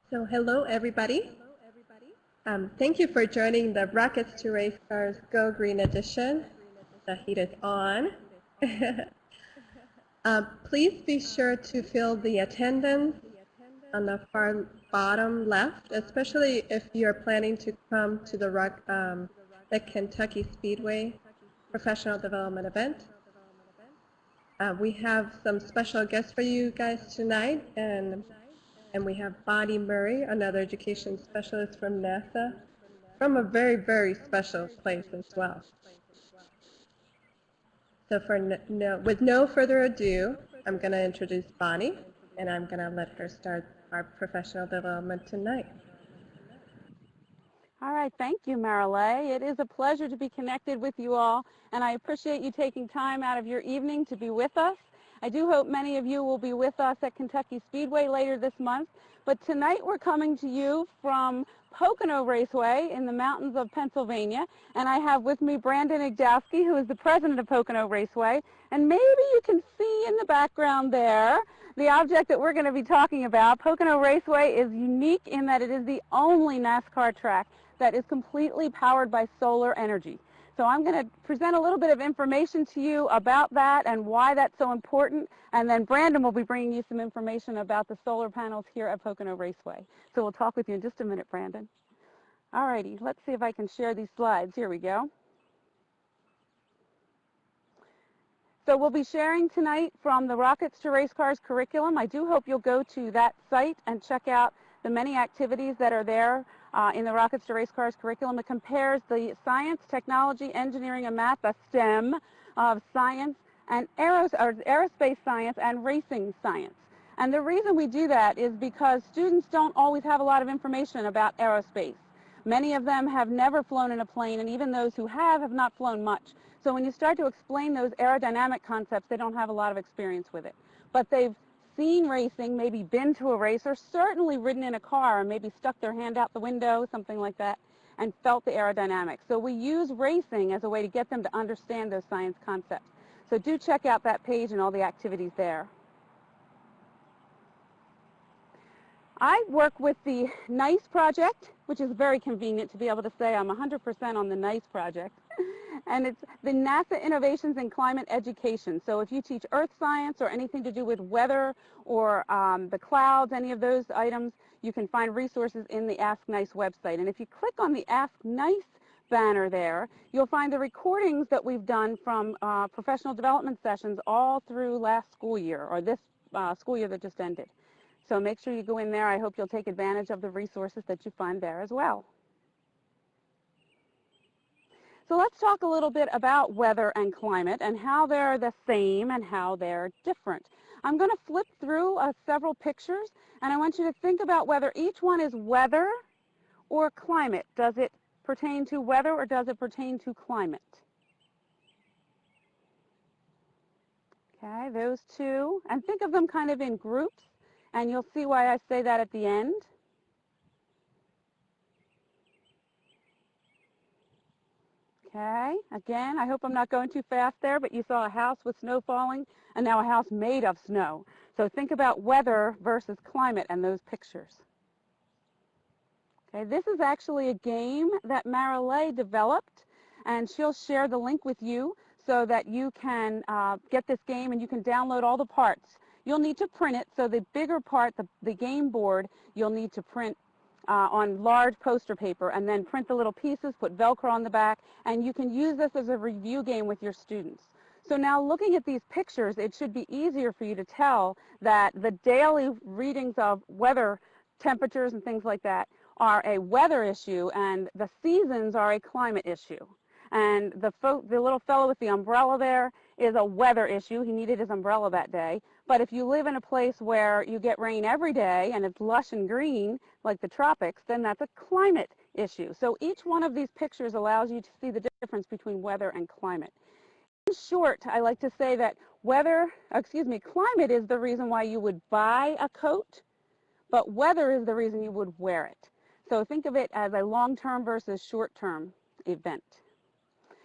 So hello everybody. Thank you for joining the Rockets to Race Cars Go Green edition. The heat is on. Please be sure to fill the attendance on the far bottom left, especially if you're planning to come to the Kentucky Speedway professional development event. We have some special guests for you guys tonight, and we have Bonnie Murray, another education specialist from NASA, from a very, very special place as well. So with no further ado, I'm going to introduce Bonnie, and I'm going to let her start our professional development tonight. All right, thank you, Marilee. It is a pleasure to be connected with you all, and I appreciate you taking time out of your evening to be with us. I do hope many of you will be with us at Kentucky Speedway later this month, but tonight we're coming to you from Pocono Raceway in the mountains of Pennsylvania, and I have with me Brandon Igdalsky, who is the president of Pocono Raceway, and maybe you can see in the background there the object that we're going to be talking about. Pocono Raceway is unique in that it is the only NASCAR track that is completely powered by solar energy. So I'm going to present a little bit of information to you about that and why that's so important, and then Brandon will be bringing you some information about the solar panels here at Pocono Raceway. So we'll talk with you in just a minute, Brandon. All righty, let's see if I can share these slides. Here we go. So we'll be sharing tonight from the Rockets to Racecars curriculum. I do hope you'll go to that site and check out the many activities that are there in the Rockets to Racecars curriculum. It compares the science, technology, engineering, and math, the STEM of science, and aerospace science and racing science. And the reason we do that is because students don't always have a lot of information about aerospace. Many of them have never flown in a plane, and even those who have not flown much. So when you start to explain those aerodynamic concepts, they don't have a lot of experience with it. But they've seen racing, maybe been to a race, or certainly ridden in a car and maybe stuck their hand out the window, something like that, and felt the aerodynamics. So we use racing as a way to get them to understand those science concepts. So do check out that page and all the activities there. I work with the NICE project, which is very convenient to be able to say I'm 100% on the NICE project. And it's the NASA Innovations in Climate Education. So if you teach earth science or anything to do with weather or the clouds, any of those items, you can find resources in the Ask NICE website. And if you click on the Ask NICE banner there, you'll find the recordings that we've done from professional development sessions all through last school year, or this school year that just ended. So make sure you go in there. I hope you'll take advantage of the resources that you find there as well. So let's talk a little bit about weather and climate and how they're the same and how they're different. I'm going to flip through several pictures, and I want you to think about whether each one is weather or climate. Does it pertain to weather or does it pertain to climate? Okay, those two. And think of them kind of in groups, and you'll see why I say that at the end. Okay, again, I hope I'm not going too fast there, but you saw a house with snow falling and now a house made of snow. So think about weather versus climate and those pictures. Okay, this is actually a game that Marilee developed, and she'll share the link with you so that you can get this game and you can download all the parts. You'll need to print it, so the bigger part, the game board, you'll need to print on large poster paper, and then print the little pieces, put Velcro on the back, and you can use this as a review game with your students. So now looking at these pictures, it should be easier for you to tell that the daily readings of weather, temperatures and things like that are a weather issue, and the seasons are a climate issue. And the little fellow with the umbrella there is a weather issue. He needed his umbrella that day. But if you live in a place where you get rain every day and it's lush and green, like the tropics, then that's a climate issue. So each one of these pictures allows you to see the difference between weather and climate. In short, I like to say that climate is the reason why you would buy a coat, but weather is the reason you would wear it. So think of it as a long-term versus short-term event.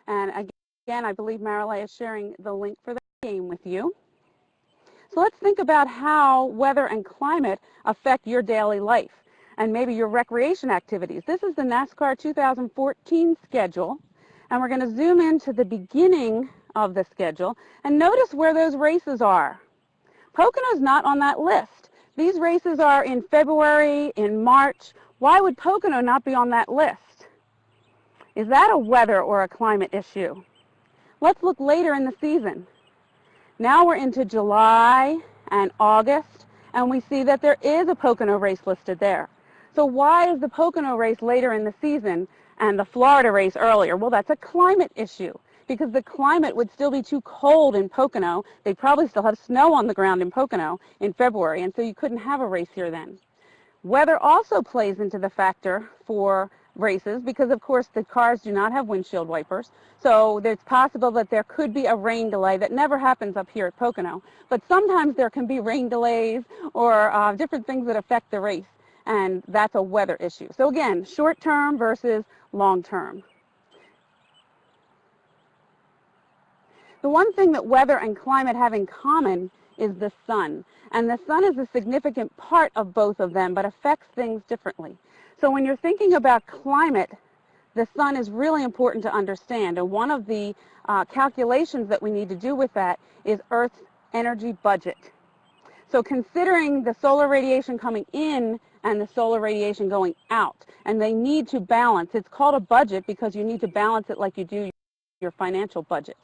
And again, I believe Marilee is sharing the link for the game with you. So let's think about how weather and climate affect your daily life. and maybe your recreation activities. This is the NASCAR 2014 schedule, and we're going to zoom into the beginning of the schedule and notice where those races are. Pocono's not on that list. These races are in February, in March. Why would Pocono not be on that list? Is that a weather or a climate issue? Let's look later in the season. Now we're into July and August, and we see that there is a Pocono race listed there. So why is the Pocono race later in the season and the Florida race earlier? Well, that's a climate issue, because the climate would still be too cold in Pocono. They'd probably still have snow on the ground in Pocono in February, and so you couldn't have a race here then. Weather also plays into the factor for races because, of course, the cars do not have windshield wipers. So it's possible that there could be a rain delay. That never happens up here at Pocono. But sometimes there can be rain delays or different things that affect the race, and that's a weather issue. So again, short-term versus long-term. The one thing that weather and climate have in common is the sun. And the sun is a significant part of both of them, but affects things differently. So when you're thinking about climate, the sun is really important to understand. And one of the calculations that we need to do with that is Earth's energy budget. So considering the solar radiation coming in and the solar radiation going out, and they need to balance. It's called a budget because you need to balance it like you do your financial budget.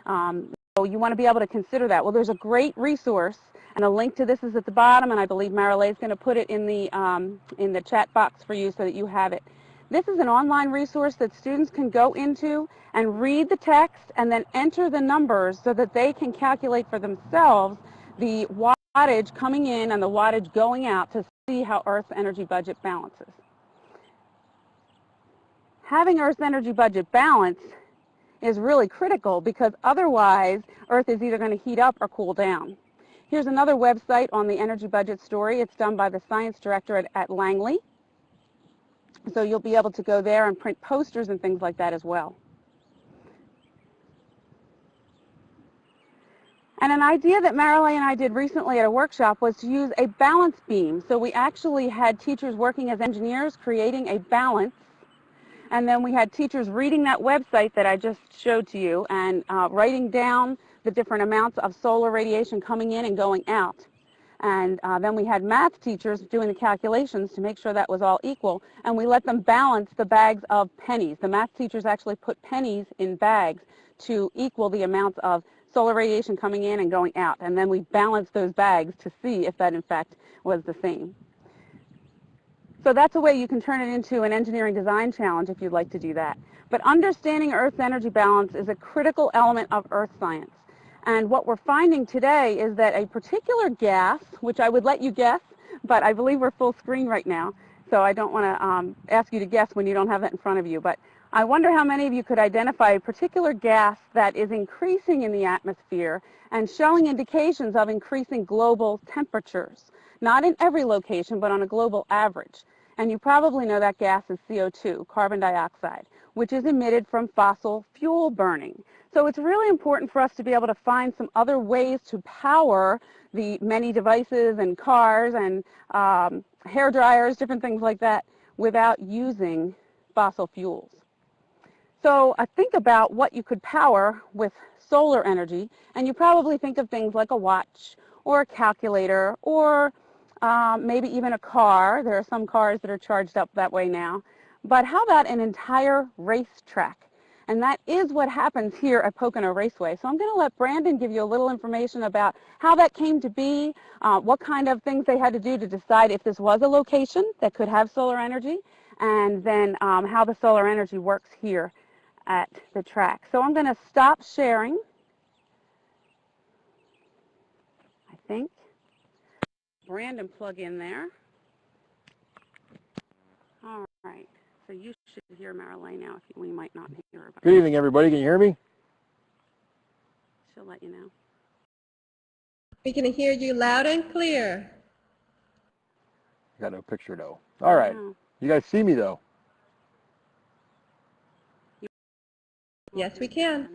So you want to be able to consider that. Well, there's a great resource, and a link to this is at the bottom, and I believe Marilee is going to put it in the chat box for you so that you have it. This is an online resource that students can go into and read the text and then enter the numbers so that they can calculate for themselves the wattage coming in and the wattage going out to see how Earth's energy budget balances. Having Earth's energy budget balanced is really critical because otherwise Earth is either going to heat up or cool down. Here's another website on the energy budget story. It's done by the science director at Langley. So you'll be able to go there and print posters and things like that as well. And an idea that Marilee and I did recently at a workshop was to use a balance beam. So we actually had teachers working as engineers creating a balance. And then we had teachers reading that website that I just showed to you and writing down the different amounts of solar radiation coming in and going out. And then we had math teachers doing the calculations to make sure that was all equal. And we let them balance the bags of pennies. The math teachers actually put pennies in bags to equal the amounts of solar radiation coming in and going out. And then we balanced those bags to see if that in fact was the same. So that's a way you can turn it into an engineering design challenge if you'd like to do that. But understanding Earth's energy balance is a critical element of Earth science. And what we're finding today is that a particular gas, which I would let you guess, but I believe we're full screen right now, so I don't want to ask you to guess when you don't have that in front of you. But I wonder how many of you could identify a particular gas that is increasing in the atmosphere and showing indications of increasing global temperatures. Not in every location, but on a global average. And you probably know that gas is CO2, carbon dioxide, which is emitted from fossil fuel burning. So it's really important for us to be able to find some other ways to power the many devices and cars and hair dryers, different things like that, without using fossil fuels. So think about what you could power with solar energy, and you probably think of things like a watch or a calculator or maybe even a car. There are some cars that are charged up that way now. But how about an entire racetrack? And that is what happens here at Pocono Raceway. So I'm going to let Brandon give you a little information about how that came to be, what kind of things they had to do to decide if this was a location that could have solar energy, and then how the solar energy works here at the track. So I'm going to stop sharing, I think. Brandon plug in there. All right. So you should hear Marilee now. If we might not hear her. Good evening, everybody. Can you hear me? She'll let you know. We can hear you loud and clear. Got no picture though. All right. You guys see me though? Yes, we can.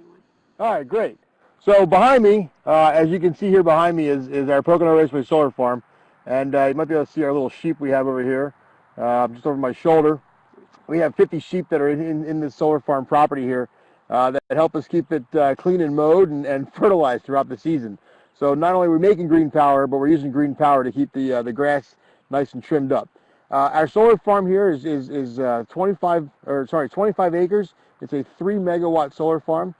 All right, great. So behind me, as you can see here behind me is our Pocono Raceway solar farm. And you might be able to see our little sheep we have over here. just over my shoulder. We have 50 sheep that are in this solar farm property here that help us keep it clean and mowed and fertilized throughout the season. So not only are we making green power, but we're using green power to keep the grass nice and trimmed up. Our solar farm here is 25 acres. It's a 3 megawatt solar farm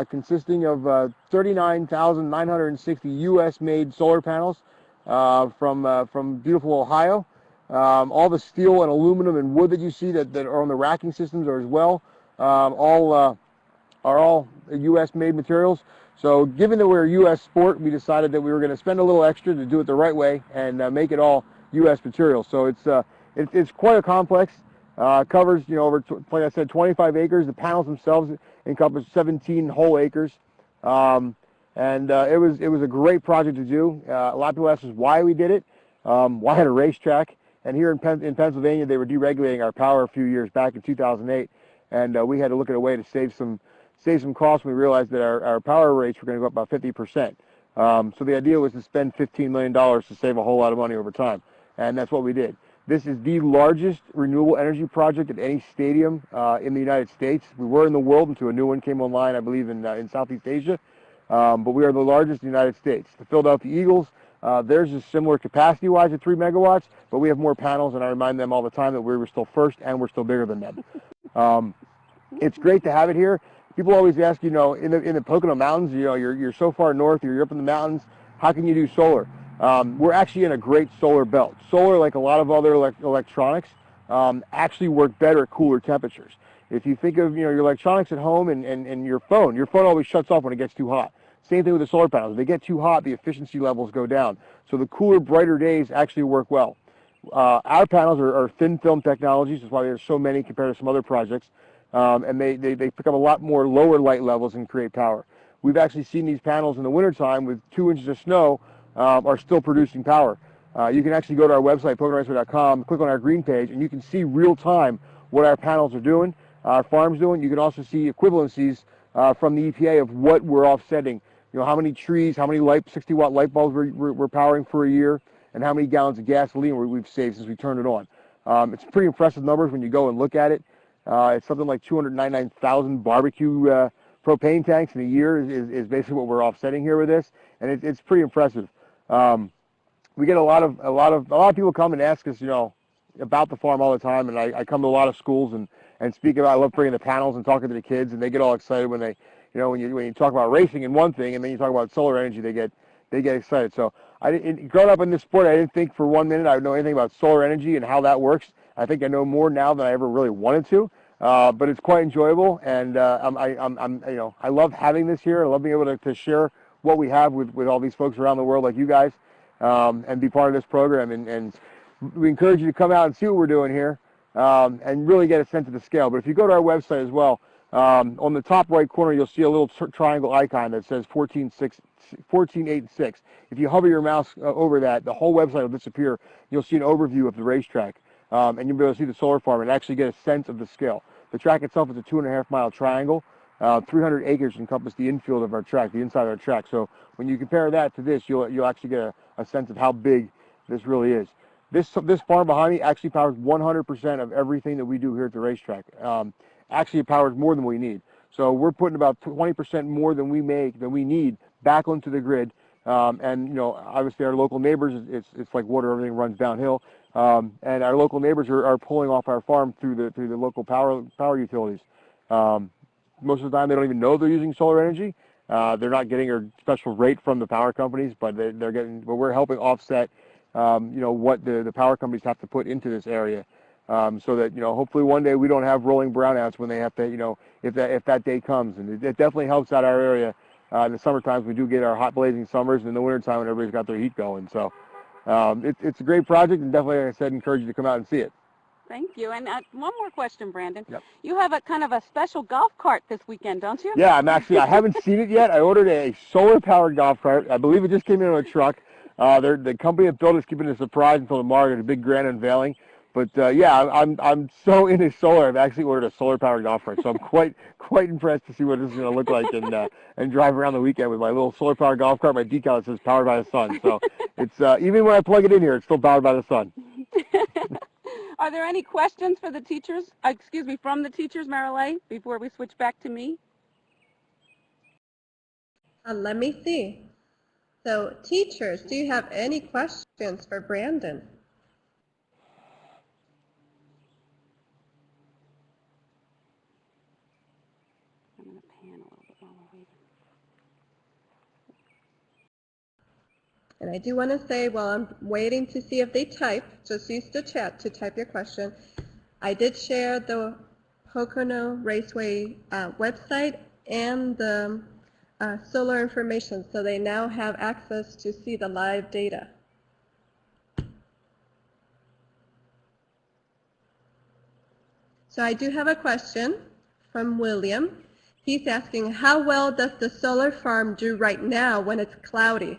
consisting of 39,960 U.S. made solar panels from beautiful Ohio. All the steel and aluminum and wood that you see that are on the racking systems are as well are all U.S. made materials. So given that we're a U.S. sport, we decided that we were going to spend a little extra to do it the right way and make it all U.S. materials. So it's quite a complex. Covers, over, like I said, 25 acres. The panels themselves encompass 17 whole acres. And it was a great project to do. A lot of people ask us why we did it, why at a racetrack. And here in Pennsylvania, they were deregulating our power a few years back in 2008, and we had to look at a way to save some costs when we realized that our power rates were going to go up about 50%. So the idea was to spend $15 million to save a whole lot of money over time, and that's what we did. This is the largest renewable energy project at any stadium in the United States. We were in the world until a new one came online, I believe, in Southeast Asia, but we are the largest in the United States. The Philadelphia Eagles, theirs is similar capacity-wise at 3 megawatts, but we have more panels, and I remind them all the time that we were still first and we're still bigger than them. It's great to have it here. People always ask, in the Pocono Mountains, you're so far north, you're up in the mountains, how can you do solar? We're actually in a great solar belt. Solar, like a lot of other electronics, actually work better at cooler temperatures. If you think of your electronics at home and your phone always shuts off when it gets too hot. Same thing with the solar panels. If they get too hot, the efficiency levels go down. So the cooler, brighter days actually work well. Our panels are thin film technologies. That's why there's so many compared to some other projects. And they pick up a lot more lower light levels and create power. We've actually seen these panels in the wintertime with 2 inches of snow are still producing power. You can actually go to our website, PoconoRaceway.com, click on our green page, and you can see real time what our panels are doing, our farm's doing. You can also see equivalencies from the EPA of what we're offsetting. How many trees, how many 60-watt light bulbs we're powering for a year, and how many gallons of gasoline we've saved since we turned it on. It's pretty impressive numbers when you go and look at it. It's something like 299,000 barbecue propane tanks in a year is basically what we're offsetting here with this, and it's pretty impressive. We get a lot of people come and ask us, about the farm all the time, and I come to a lot of schools and speak about. I love bringing the panels and talking to the kids, and they get all excited when they, when you talk about racing in one thing, and then you talk about solar energy, they get excited. So growing up in this sport, I didn't think for 1 minute I would know anything about solar energy and how that works. I think I know more now than I ever really wanted to, but it's quite enjoyable, and I love having this here. I love being able to share what we have with all these folks around the world like you guys, and be part of this program. And we encourage you to come out and see what we're doing here, and really get a sense of the scale. But if you go to our website as well, on the top right corner, you'll see a little triangle icon that says 14.8.6. If you hover your mouse over that, the whole website will disappear. You'll see an overview of the racetrack, and you'll be able to see the solar farm and actually get a sense of the scale. The track itself is a 2.5-mile triangle. 300 acres encompass the infield of our track, the inside of our track. So when you compare that to this, you'll actually get a sense of how big this really is. This farm behind me actually powers 100% of everything that we do here at the racetrack. Actually, it powers more than we need. So we're putting about 20% more than we need back onto the grid. And obviously our local neighbors, it's like water; everything runs downhill. And our local neighbors are pulling off our farm through the local power utilities. Most of the time, they don't even know they're using solar energy. They're not getting a special rate from the power companies, but they're getting. But we're helping offset, what the power companies have to put into this area, so that hopefully one day we don't have rolling brownouts when they have to, if that day comes. And it definitely helps out our area. In the summer times, we do get our hot blazing summers, and in the winter time when everybody's got their heat going. So it's a great project, and definitely, like I said, encourage you to come out and see it. Thank you. And one more question, Brandon. Yep. You have a kind of a special golf cart this weekend, don't you? Yeah, I haven't seen it yet. I ordered a solar-powered golf cart. I believe it just came in on a truck. The company that built it is keeping it a surprise until tomorrow. There's a big grand unveiling. But yeah, I'm so into solar. I've actually ordered a solar-powered golf cart, so I'm quite impressed to see what this is going to look like and drive around the weekend with my little solar-powered golf cart. My decal that says "Powered by the Sun." So it's even when I plug it in here, it's still powered by the sun. Are there any questions for the teachers, excuse me, from the teachers, Marilee, before we switch back to me? Let me see. So teachers, do you have any questions for Brandon? I'm going to pan a little bit while we're waiting. And I do want to say, while I'm waiting to see if they type, just use the chat to type your question. I did share the Pocono Raceway website and the solar information, so they now have access to see the live data. So I do have a question from William. He's asking, how well does the solar farm do right now when it's cloudy?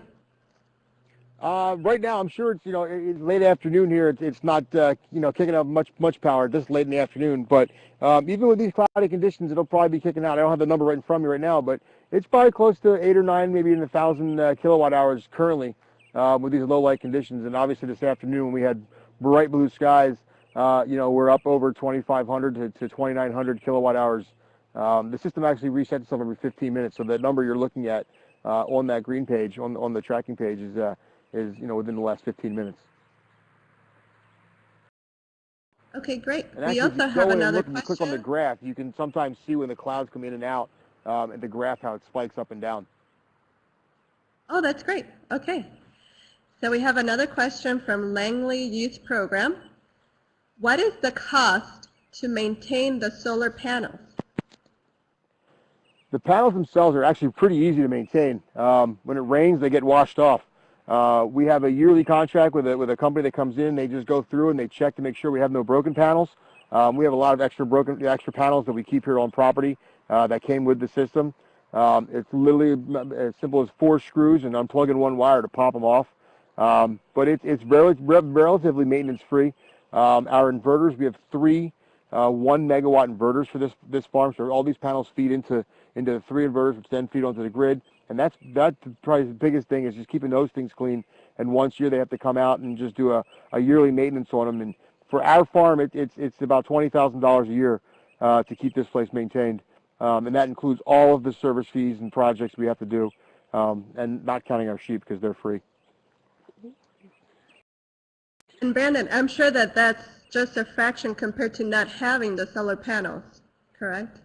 Right now, I'm sure it's it's late afternoon here. It's not kicking out much power this late in the afternoon. But even with these cloudy conditions, it'll probably be kicking out. I don't have the number right in front of me right now, but it's probably close to 8 or 9, maybe even 1,000 kilowatt hours currently with these low light conditions. And obviously this afternoon when we had bright blue skies, we're up over 2,500 to 2,900 kilowatt hours. The system actually resets itself every 15 minutes, so the number you're looking at on that green page on the tracking page is within the last 15 minutes. Okay, great. And We actually, also have another and you click on the question. graph, you can sometimes see when the clouds come in and out, and the graph how it spikes up and down. Oh, that's great. Okay. So we have another question from Langley Youth Program. What is the cost to maintain the solar panels? The panels themselves are actually pretty easy to maintain. When it rains, they get washed off. We have a yearly contract with a company that comes in. They just go through and they check to make sure we have no broken panels. We have a lot of extra panels that we keep here on property that came with the system. It's literally as simple as 4 screws and unplugging one wire to pop them off. But it's relatively maintenance free. Our inverters, we have 3 1 megawatt inverters for this farm. So all these panels feed into the 3 inverters, which then feed onto the grid. And that's probably the biggest thing is just keeping those things clean. And once a year they have to come out and just do a yearly maintenance on them. And for our farm, it's about $20,000 a year to keep this place maintained. And that includes all of the service fees and projects we have to do, and not counting our sheep because they're free. And Brandon, I'm sure that that's just a fraction compared to not having the solar panels, correct?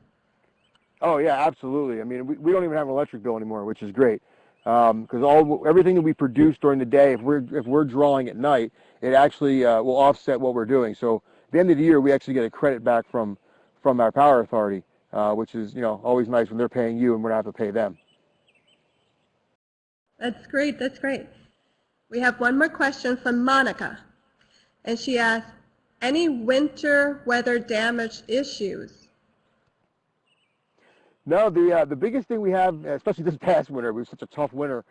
Oh yeah, absolutely. I mean, we don't even have an electric bill anymore, which is great, because everything that we produce during the day, if we're drawing at night, it actually will offset what we're doing. So at the end of the year, we actually get a credit back from our power authority, which is always nice when they're paying you and we're not having to pay them. That's great. That's great. We have one more question from Monica, and she asks, any winter weather damage issues? No, the biggest thing we have, especially this past winter, it was such a tough winter,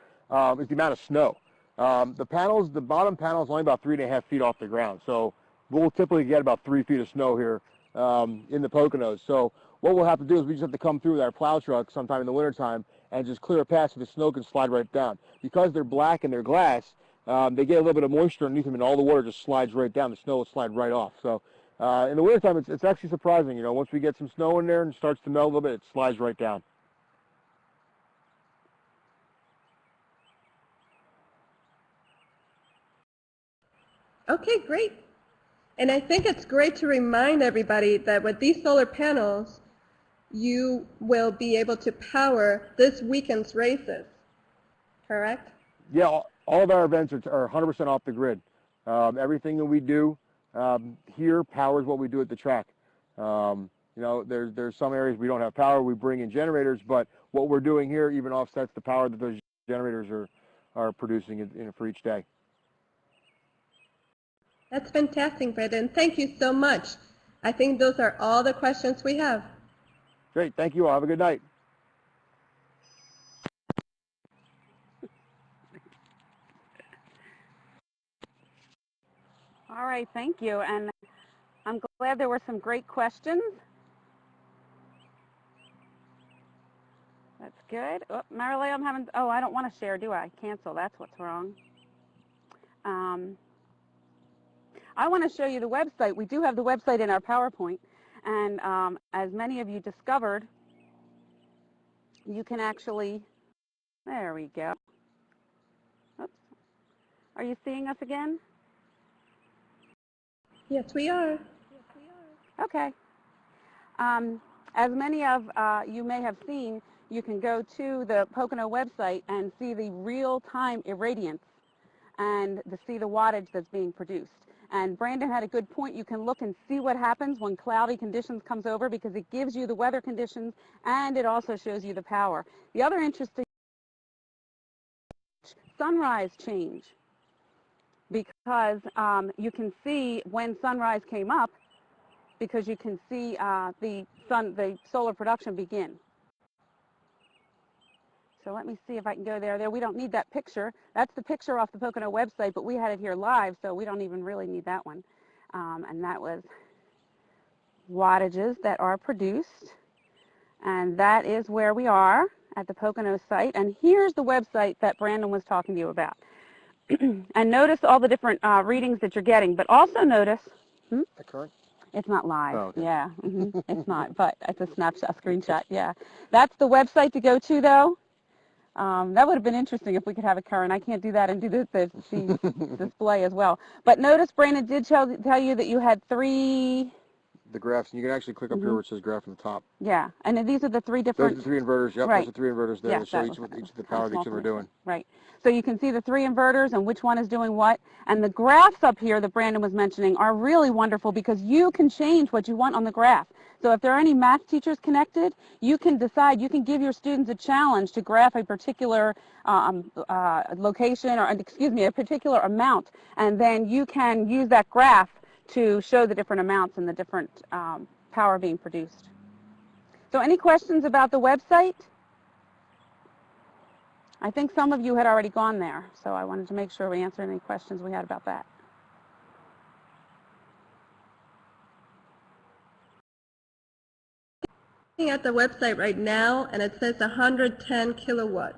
is the amount of snow. The bottom panel is only about 3.5 feet off the ground, so we'll typically get about 3 feet of snow here in the Poconos. So what we'll have to do is we just have to come through with our plow truck sometime in the wintertime and just clear a path so the snow can slide right down. Because they're black and they're glass, they get a little bit of moisture underneath them and all the water just slides right down. The snow will slide right off. So in the wintertime, it's actually surprising. Once we get some snow in there and it starts to melt a little bit, it slides right down. Okay, great. And I think it's great to remind everybody that with these solar panels, you will be able to power this weekend's races, correct? Yeah, all of our events are 100% off the grid. Everything that we do here powers what we do at the track. There's some areas we don't have power. We bring in generators, but what we're doing here even offsets the power that those generators are producing for each day. That's fantastic, Brandon. Thank you so much. I think those are all the questions we have. Great. Thank you all. Have a good night. All right, thank you. And I'm glad there were some great questions. That's good. Oh, Marilee, I don't want to share, do I? Cancel, that's what's wrong. I want to show you the website. We do have the website in our PowerPoint, and as many of you discovered, you can actually, there we go. Oops. Are you seeing us again? Yes, we are. Okay. As many of you may have seen, you can go to the Pocono website and see the real-time irradiance and to see the wattage that's being produced. And Brandon had a good point. You can look and see what happens when cloudy conditions comes over, because it gives you the weather conditions and it also shows you the power. The other interesting sunrise change, because you can see when sunrise came up, because you can see the solar production begin. So let me see if I can go there. We don't need that picture. That's the picture off the Pocono website, but we had it here live, so we don't even really need that one. And that was wattages that are produced. And that is where we are at the Pocono site. And here's the website that Brandon was talking to you about. And notice all the different readings that you're getting, but also notice, Current? It's not live. Oh, okay. Yeah, it's not, but it's a snapshot, screenshot. Yeah, that's the website to go to, though. That would have been interesting if we could have a current. I can't do that and do the display as well. But notice Brandon did tell you that you had 3. The graphs, and you can actually click up here where it says graph on the top. Yeah, and these are the 3 different. Those are the 3 inverters. Yep, Right. those are 3 inverters there that show each of the power that each of them are doing. Right. So you can see the 3 inverters and which one is doing what. And the graphs up here that Brandon was mentioning are really wonderful, because you can change what you want on the graph. So if there are any math teachers connected, you can decide, you can give your students a challenge to graph a particular location, or excuse me, a particular amount, and then you can use that graph to show the different amounts and the different power being produced. So any questions about the website? I think some of you had already gone there, so I wanted to make sure we answered any questions we had about that. Looking at the website right now, and it says 110 kilowatts.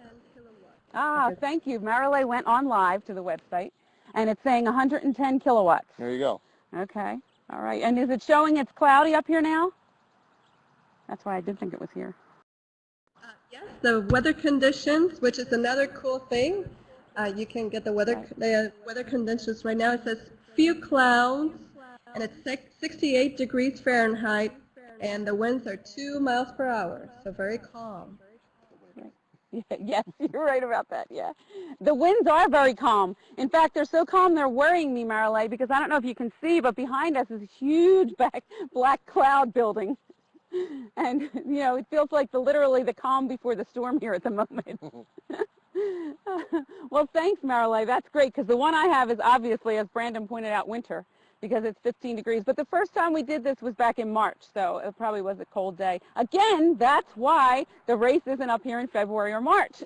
Ah, thank you. Marilay went on live to the website, and it's saying 110 kilowatts. There you go. Okay. All right. And is it showing it's cloudy up here now? That's why I did think it was here. Yes, the weather conditions, which is another cool thing. You can get the weather conditions right now. It says few clouds, and it's 68 degrees Fahrenheit, and the winds are 2 miles per hour, so very calm. Yes, you're right about that, yeah. The winds are very calm. In fact, they're so calm they're worrying me, Marilay, because I don't know if you can see, but behind us is a huge black cloud building. And, you know, it feels like literally the calm before the storm here at the moment. Well, thanks, Marilay. That's great, because the one I have is obviously, as Brandon pointed out, winter, because it's 15 degrees. But the first time we did this was back in March, so it probably was a cold day. Again, that's why the race isn't up here in February or March,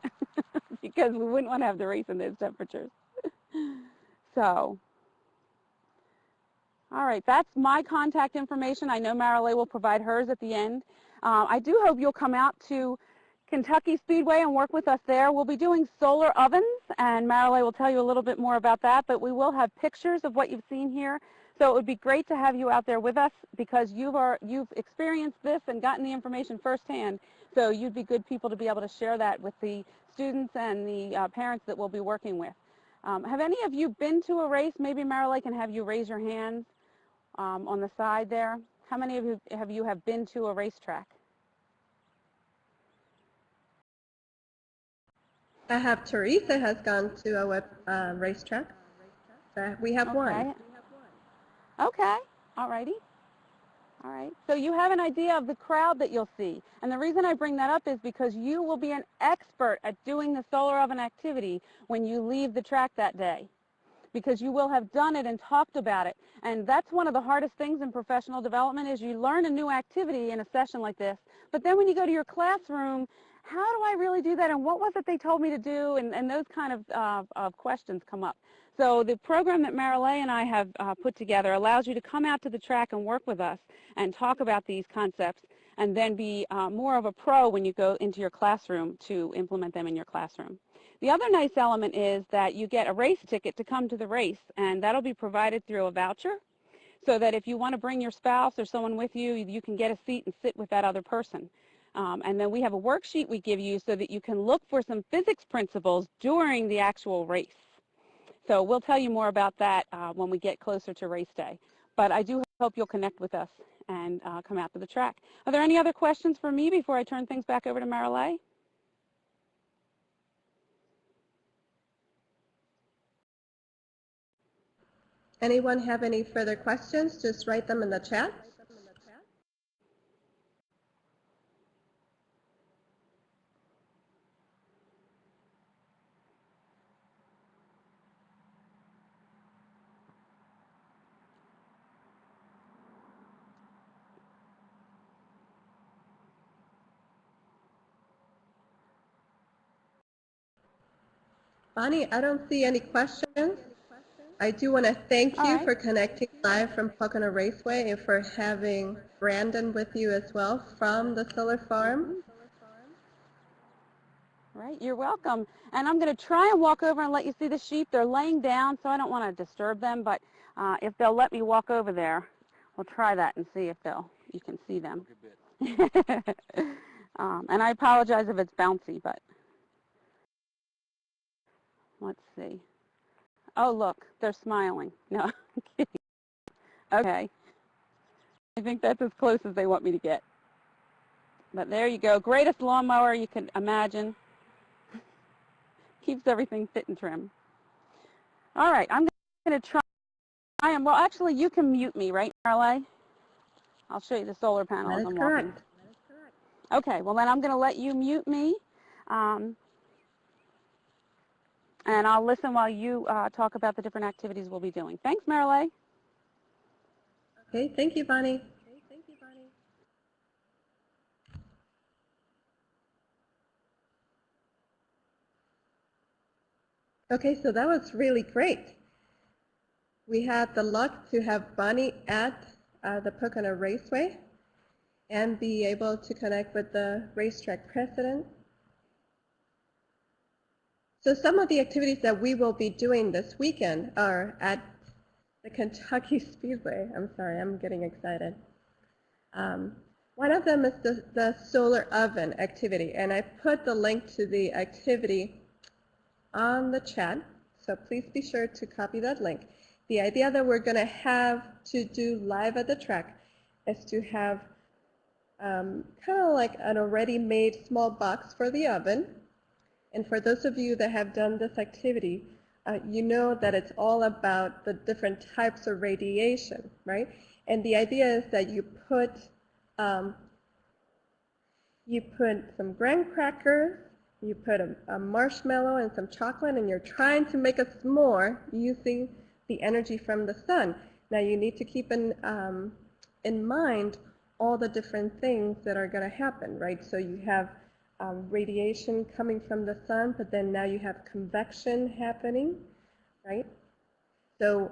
because we wouldn't want to have the race in those temperatures. So, all right, that's my contact information. I know Marilay will provide hers at the end. I do hope you'll come out to Kentucky Speedway and work with us there. We'll be doing solar ovens, and Marilay will tell you a little bit more about that, but we will have pictures of what you've seen here. So it would be great to have you out there with us, because you've experienced this and gotten the information firsthand, so you'd be good people to be able to share that with the students and the parents that we'll be working with. Have any of you been to a race? Maybe Marilay can have you raise your hands on the side there. How many of you have been to a racetrack? I have Teresa has gone to a racetrack. We have one. Okay, all righty. All right, so you have an idea of the crowd that you'll see. And the reason I bring that up is because you will be an expert at doing the solar oven activity when you leave the track that day, because you will have done it and talked about it. And that's one of the hardest things in professional development, is you learn a new activity in a session like this, but then when you go to your classroom, how do I really do that, and what was it they told me to do, and those kind of questions come up. So the program that Marilay and I have put together allows you to come out to the track and work with us and talk about these concepts. and then be more of a pro when you go into your classroom to implement them in your classroom. The other nice element is that you get a race ticket to come to the race, and that'll be provided through a voucher, so that if you want to bring your spouse or someone with you, you can get a seat and sit with that other person. And then we have a worksheet we give you so that you can look for some physics principles during the actual race. So we'll tell you more about that when we get closer to race day. But I do hope you'll connect with us and come out to the track. Are there any other questions for me before I turn things back over to Marilee? Anyone have any further questions? Just write them in the chat. Bonnie, I don't see any questions. I do want to thank you for connecting live from Pocono Raceway and for having Brandon with you as well from the solar farm. Right, you're welcome. And I'm going to try and walk over and let you see the sheep. They're laying down, so I don't want to disturb them, but if they'll let me walk over there, we'll try that and see if you can see them. And I apologize if it's bouncy, but let's see. Oh, look, they're smiling. No, I'm kidding. Okay. I think that's as close as they want me to get. But there you go. Greatest lawnmower you can imagine. Keeps everything fit and trim. All right, I'm going to try. Well, actually, you can mute me, right, Marilee? I'll show you the solar panel as I'm walking. Okay, well, then I'm going to let you mute me. And I'll listen while you talk about the different activities we'll be doing. Thanks, Marilee. Okay, thank you, Bonnie. Okay, so that was really great. We had the luck to have Bonnie at the Pocono Raceway and be able to connect with the racetrack president. So some of the activities that we will be doing this weekend are at the Kentucky Speedway. I'm sorry, I'm getting excited. One of them is the solar oven activity, and I put the link to the activity on the chat, so please be sure to copy that link. The idea that we're going to have to do live at the track is to have kind of like an already made small box for the oven. And for those of you that have done this activity, you know that it's all about the different types of radiation, right? And the idea is that you put some graham crackers, you put a marshmallow and some chocolate, and you're trying to make a s'more using the energy from the sun. Now you need to keep in mind all the different things that are going to happen, right? So you have radiation coming from the sun, but then now you have convection happening, right? So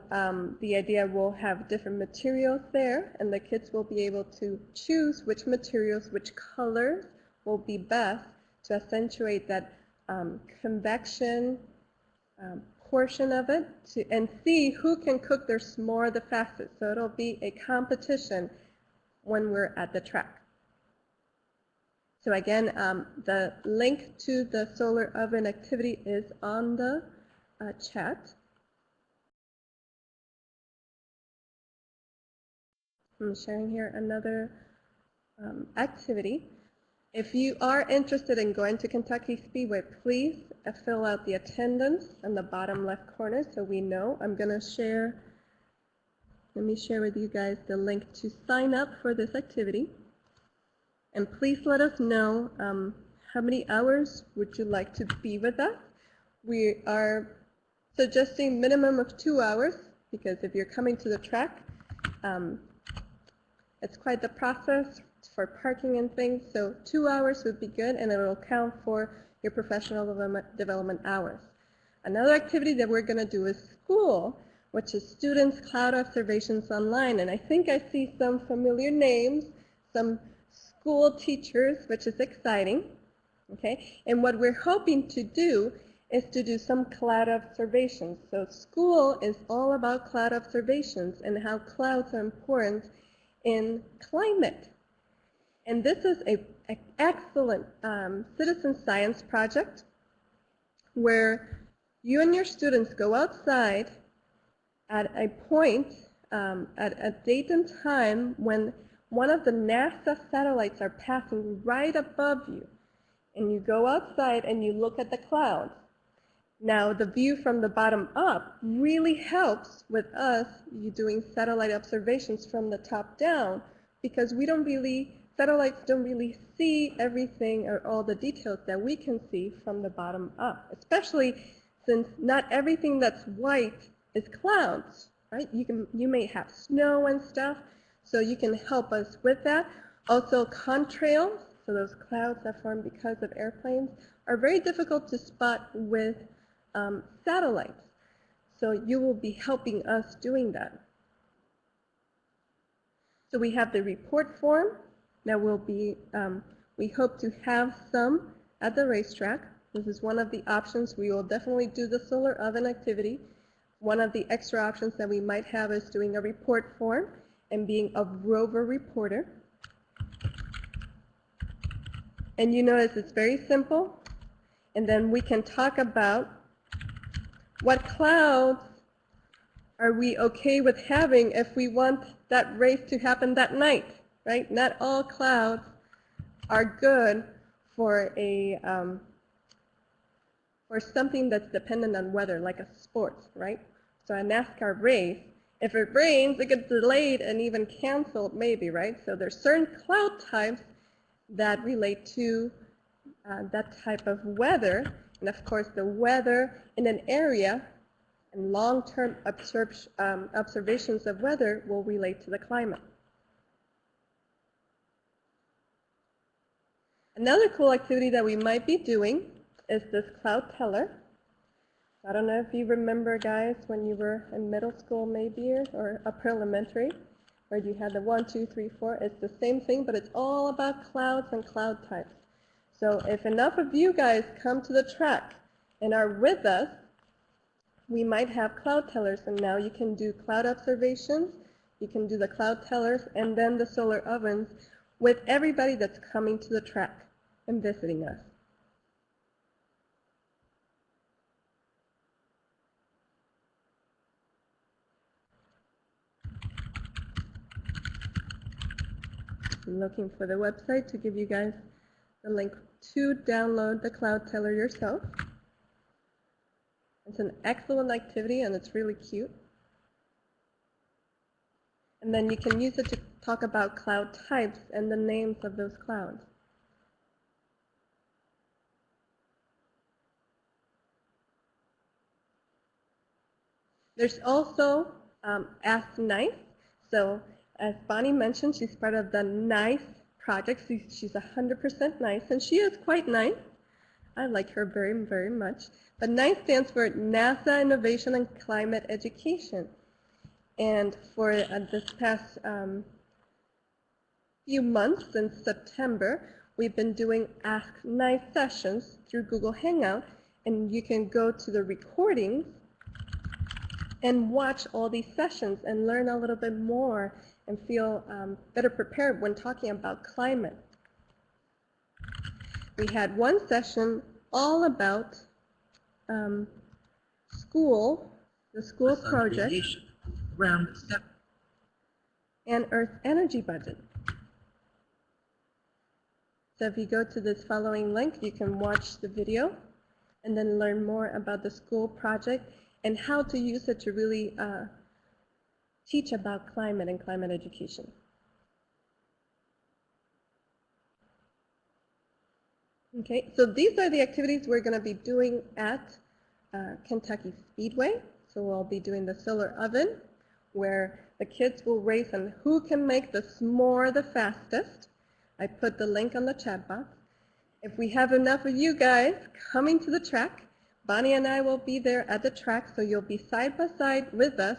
the idea will have different materials there, and the kids will be able to choose which materials, which colors will be best to accentuate that convection portion of it, and see who can cook their s'more the fastest. So it'll be a competition when we're at the track. So again, the link to the solar oven activity is on the chat. I'm sharing here another activity. If you are interested in going to Kentucky Speedway, please fill out the attendance in the bottom left corner so we know. I'm going to share, let me share with you guys the link to sign up for this activity. And please let us know how many hours would you like to be with us. We are suggesting minimum of 2 hours, because if you're coming to the track, it's quite the process for parking and things. So 2 hours would be good, and it will count for your professional development hours. Another activity that we're going to do is school, which is students' cloud observations online. And I think I see some familiar names, some school teachers, which is exciting. Okay, and what we're hoping to do is to do some cloud observations. So school is all about cloud observations and how clouds are important in climate. And this is an excellent citizen science project where you and your students go outside at a point, at a date and time when one of the NASA satellites are passing right above you. And you go outside and you look at the clouds. Now, the view from the bottom up really helps with us doing satellite observations from the top down, because satellites don't really see everything or all the details that we can see from the bottom up, especially since not everything that's white is clouds, right? You may have snow and stuff, so you can help us with that. Also, contrails, so those clouds that form because of airplanes, are very difficult to spot with satellites. So you will be helping us doing that. So we have the report form that will be, we hope to have some at the racetrack. This is one of the options. We will definitely do the solar oven activity. One of the extra options that we might have is doing a report form and being a rover reporter. And you notice it's very simple. And then we can talk about what clouds are we okay with having if we want that race to happen that night, right? Not all clouds are good for for something that's dependent on weather, like a sport, right? So a NASCAR race, if it rains, it gets delayed and even canceled maybe, right? So there's certain cloud types that relate to that type of weather. And of course, the weather in an area and long-term observations of weather will relate to the climate. Another cool activity that we might be doing is this cloud teller. I don't know if you remember, guys, when you were in middle school maybe, or upper elementary, where you had the 1, 2, 3, 4. It's the same thing, but it's all about clouds and cloud types. So if enough of you guys come to the track and are with us, we might have cloud tellers. And now you can do cloud observations, you can do the cloud tellers, and then the solar ovens with everybody that's coming to the track and visiting us. I'm looking for the website to give you guys the link to download the cloud teller yourself. It's an excellent activity and it's really cute. And then you can use it to talk about cloud types and the names of those clouds. There's also Ask Nice. So as Bonnie mentioned, she's part of the NICE project. She's 100% nice, and she is quite nice. I like her very, very much. But NICE stands for NASA Innovation and Climate Education. And for this past few months, since September, we've been doing Ask NICE sessions through Google Hangout, and you can go to the recordings and watch all these sessions and learn a little bit more and feel better prepared when talking about climate. We had one session all about school, the school project, and Earth energy budget. So if you go to this following link, you can watch the video and then learn more about the school project and how to use it to really teach about climate and climate education. Okay, so these are the activities we're going to be doing at Kentucky Speedway. So we'll be doing the solar oven, where the kids will race on who can make the s'more the fastest. I put the link on the chat box. If we have enough of you guys coming to the track, Bonnie and I will be there at the track, so you'll be side by side with us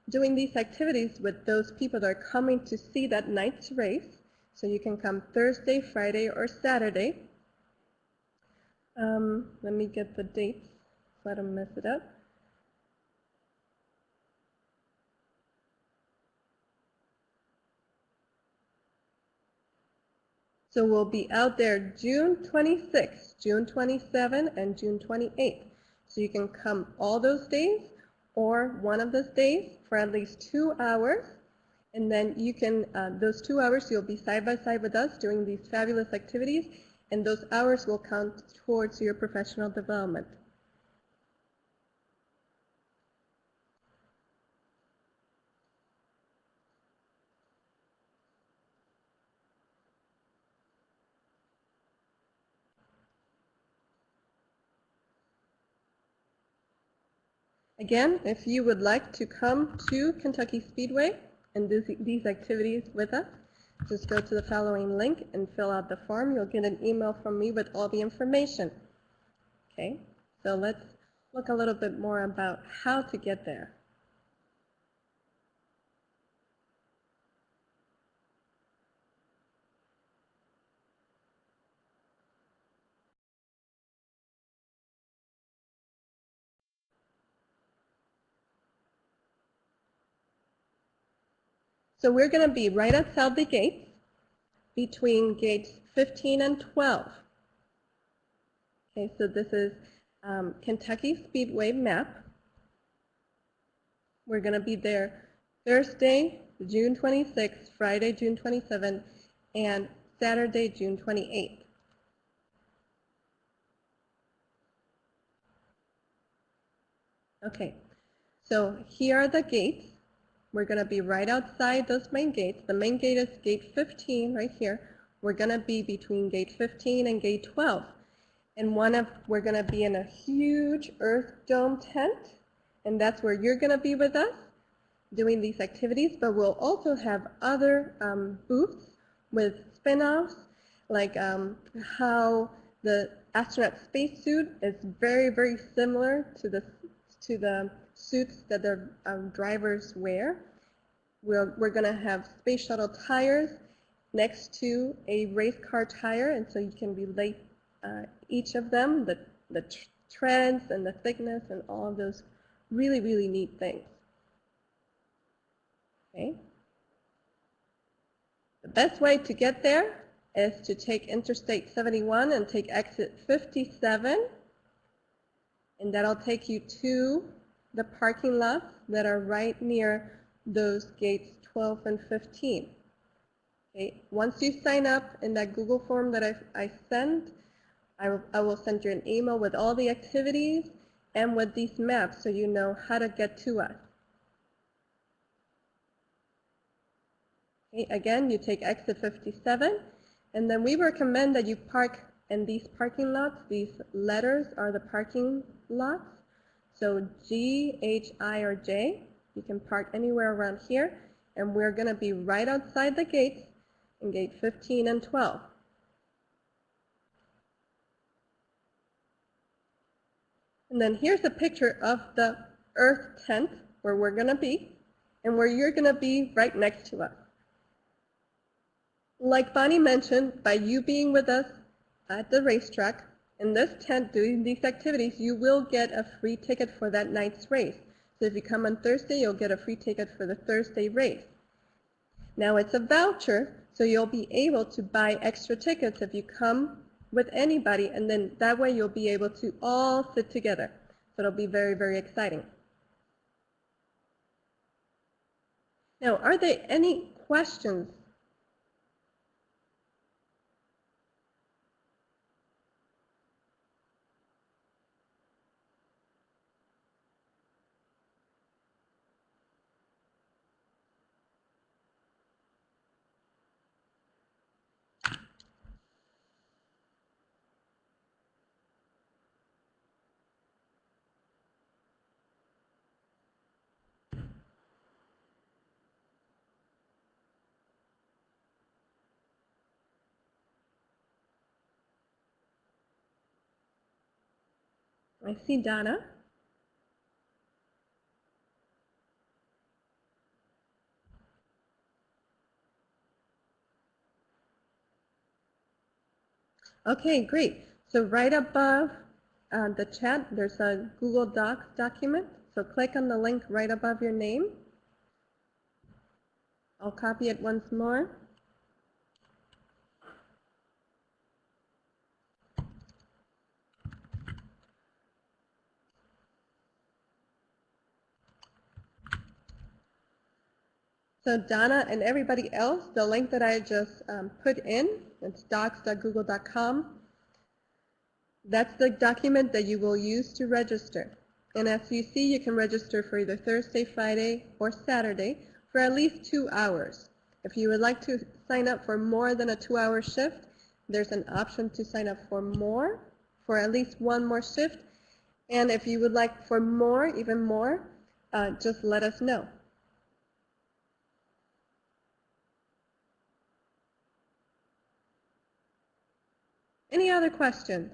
doing these activities with those people that are coming to see that night's race. So you can come Thursday, Friday, or Saturday. Let me get the dates so I don't mess it up. So we'll be out there June 26th, June 27th, and June 28th. So you can come all those days or one of those days for at least 2 hours. And then you can, those 2 hours, you'll be side by side with us doing these fabulous activities, and those hours will count towards your professional development. Again, if you would like to come to Kentucky Speedway and do these activities with us, just go to the following link and fill out the form. You'll get an email from me with all the information. Okay, so let's look a little bit more about how to get there. So we're going to be right outside the gates between gates 15 and 12. Okay, so this is Kentucky Speedway map. We're going to be there Thursday, June 26th, Friday, June 27th, and Saturday, June 28th. Okay, so here are the gates. We're going to be right outside those main gates. The main gate is gate 15 right here. We're going to be between gate 15 and gate 12. And we're going to be in a huge earth dome tent, and that's where you're going to be with us doing these activities. But we'll also have other booths with spin-offs, like how the astronaut spacesuit is very, very similar to the suits that the drivers wear. We're going to have space shuttle tires next to a race car tire, and so you can relate each of them, the treads and the thickness and all of those really, really neat things. Okay. The best way to get there is to take Interstate 71 and take exit 57, and that'll take you to the parking lots that are right near those gates 12 and 15. Okay. Once you sign up in that Google form that I sent, I will send you an email with all the activities and with these maps so you know how to get to us. Okay. Again, you take exit 57, and then we recommend that you park in these parking lots. These letters are the parking lots. So G, H, I, or J, you can park anywhere around here, and we're going to be right outside the gates in gate 15 and 12. And then here's a picture of the earth tent where we're going to be and where you're going to be right next to us. Like Bonnie mentioned, by you being with us at the racetrack in this tent doing these activities, you will get a free ticket for that night's race. So if you come on Thursday, you'll get a free ticket for the Thursday race. Now it's a voucher, so you'll be able to buy extra tickets if you come with anybody, and then that way you'll be able to all sit together. So it'll be very, very exciting. Now, are there any questions? I see Donna. Okay, great. So right above the chat, there's a Google Docs document. So click on the link right above your name. I'll copy it once more. So Donna and everybody else, the link that I just put in, it's docs.google.com. That's the document that you will use to register. And as you see, you can register for either Thursday, Friday, or Saturday for at least 2 hours. If you would like to sign up for more than a 2-hour shift, there's an option to sign up for more, for at least one more shift. And if you would like for more, even more, just let us know. Any other questions?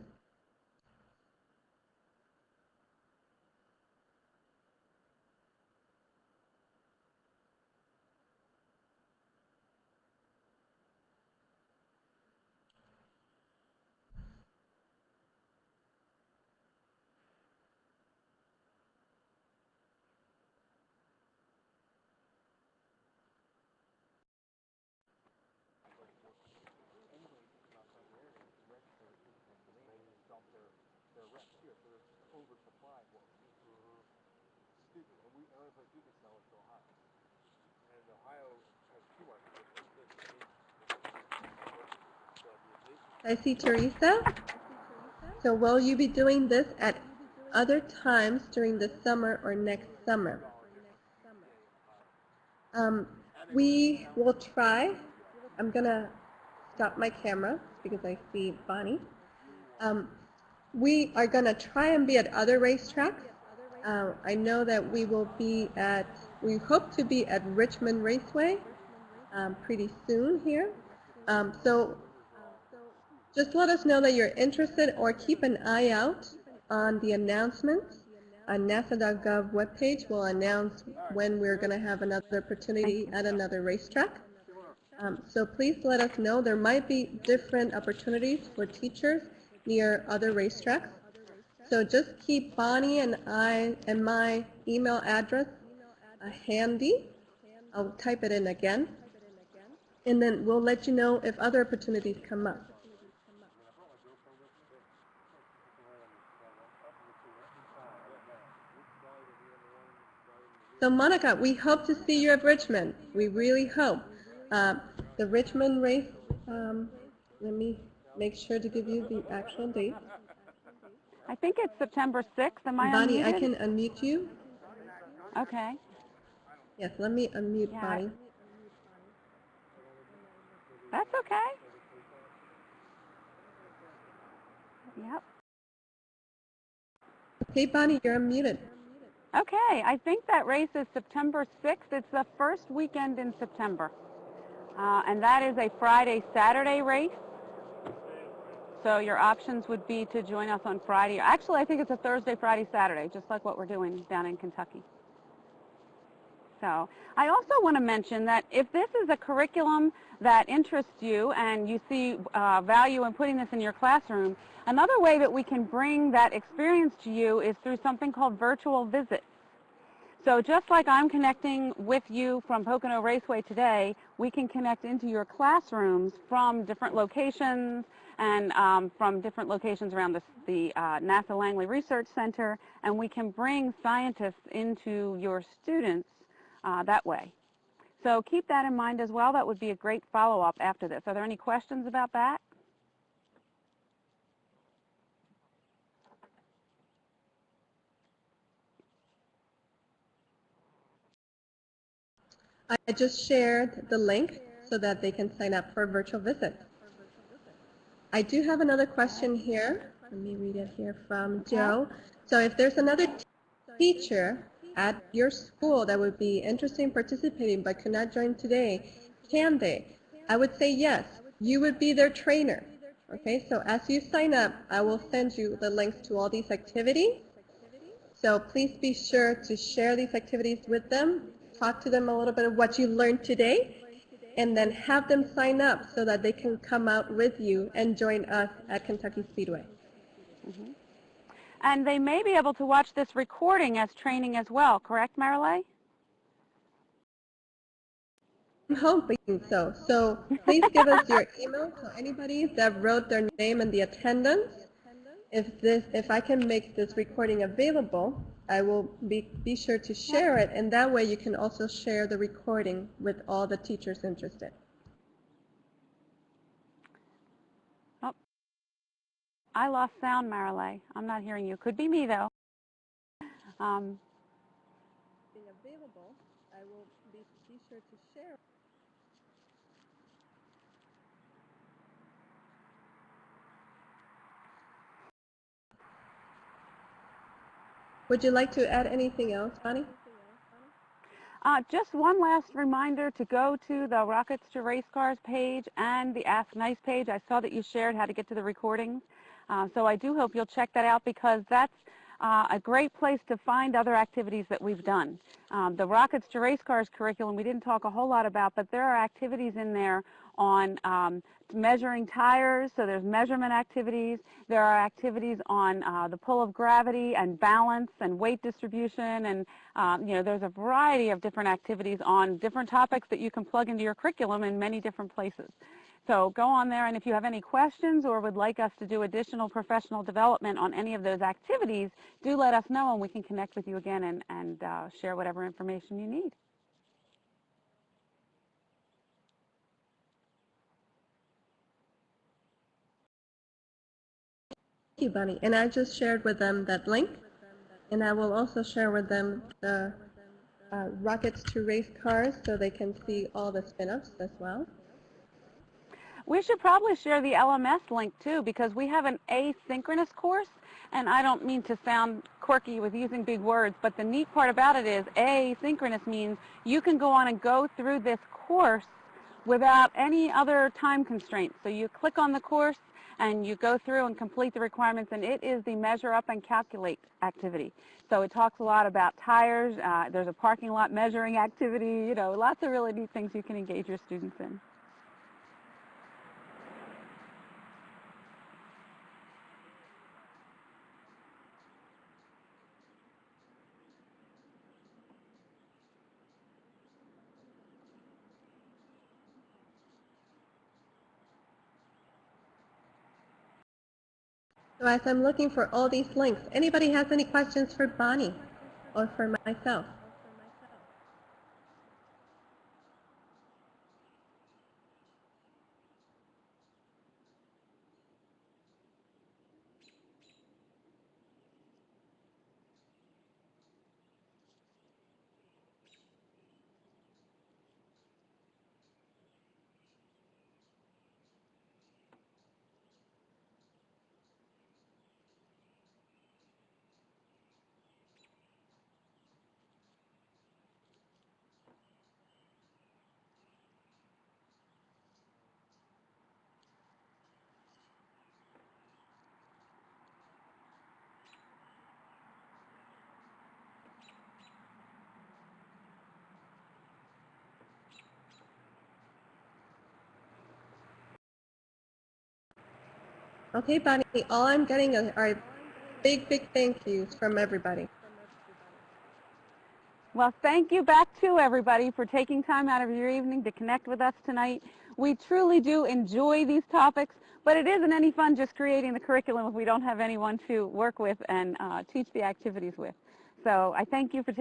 I see Teresa. So will you be doing this at other times during the summer or next summer? We will try. I'm going to stop my camera because I see Bonnie. We are going to try and be at other racetracks. I know that we hope to be at Richmond Raceway pretty soon here. So just let us know that you're interested, or keep an eye out on the announcements. NASA.gov webpage will announce when we're going to have another opportunity at another racetrack. So please let us know. There might be different opportunities for teachers near other racetracks. So just keep Bonnie and my email address handy. I'll type it in again. And then we'll let you know if other opportunities come up. So Monica, we hope to see you at Richmond. We really hope. The Richmond race, let me make sure to give you the actual date. I think it's September 6th. Am I Bonnie, unmuted? I can unmute you. Okay. Yes, let me unmute Bonnie. That's okay. Yep. Okay, Bonnie, you're unmuted. Okay, I think that race is September 6th. It's the first weekend in September. And that is a Friday-Saturday race. So your options would be to join us on Friday. Actually, I think it's a Thursday, Friday, Saturday, just like what we're doing down in Kentucky. So I also want to mention that if this is a curriculum that interests you and you see value in putting this in your classroom, another way that we can bring that experience to you is through something called virtual visits. So just like I'm connecting with you from Pocono Raceway today, we can connect into your classrooms from different locations and from different locations around the NASA Langley Research Center, and we can bring scientists into your students that way. So keep that in mind as well. That would be a great follow-up after this. Are there any questions about that? I just shared the link so that they can sign up for a virtual visit. I do have another question here. Let me read it here from Joe. So if there's another teacher at your school that would be interested in participating but could not join today, can they? I would say yes. You would be their trainer. Okay, so as you sign up, I will send you the links to all these activities. So please be sure to share these activities with them. Talk to them a little bit of what you learned today. and then have them sign up so that they can come out with you and join us at Kentucky Speedway. And they may be able to watch this recording as training as well, correct, Marilei? I'm hoping so. So please give us your email. So anybody that wrote their name and the attendance, if I can make this recording available, I will be sure to share it, and that way you can also share the recording with all the teachers interested. Oh, I lost sound, Marilei. I'm not hearing you. Could be me, though. Being available, I will be sure to share. Would you like to add anything else, Bonnie? Just one last reminder to go to the Rockets to Racecars page and the Ask Nice page. I saw that you shared how to get to the recordings. So I do hope you'll check that out, because that's a great place to find other activities that we've done. The Rockets to Racecars curriculum we didn't talk a whole lot about, but there are activities in there on measuring tires, so there's measurement activities. There are activities on the pull of gravity and balance and weight distribution, and there's a variety of different activities on different topics that you can plug into your curriculum in many different places. So go on there, and if you have any questions or would like us to do additional professional development on any of those activities, do let us know, and we can connect with you again and share whatever information you need. Thank you, Bonnie. And I just shared with them that link, and I will also share with them the Rockets to Race Cars so they can see all the spin-offs as well. We should probably share the LMS link too, because we have an asynchronous course, and I don't mean to sound quirky with using big words, but the neat part about it is asynchronous means you can go on and go through this course without any other time constraints. So you click on the course and you go through and complete the requirements, and it is the measure up and calculate activity. So it talks a lot about tires. There's a parking lot measuring activity, lots of really neat things you can engage your students in. So as I'm looking for all these links, anybody has any questions for Bonnie or for myself? Okay, Bonnie, all I'm getting are big, big thank yous from everybody. Well, thank you back to everybody for taking time out of your evening to connect with us tonight. We truly do enjoy these topics, but it isn't any fun just creating the curriculum if we don't have anyone to work with and teach the activities with. So I thank you for taking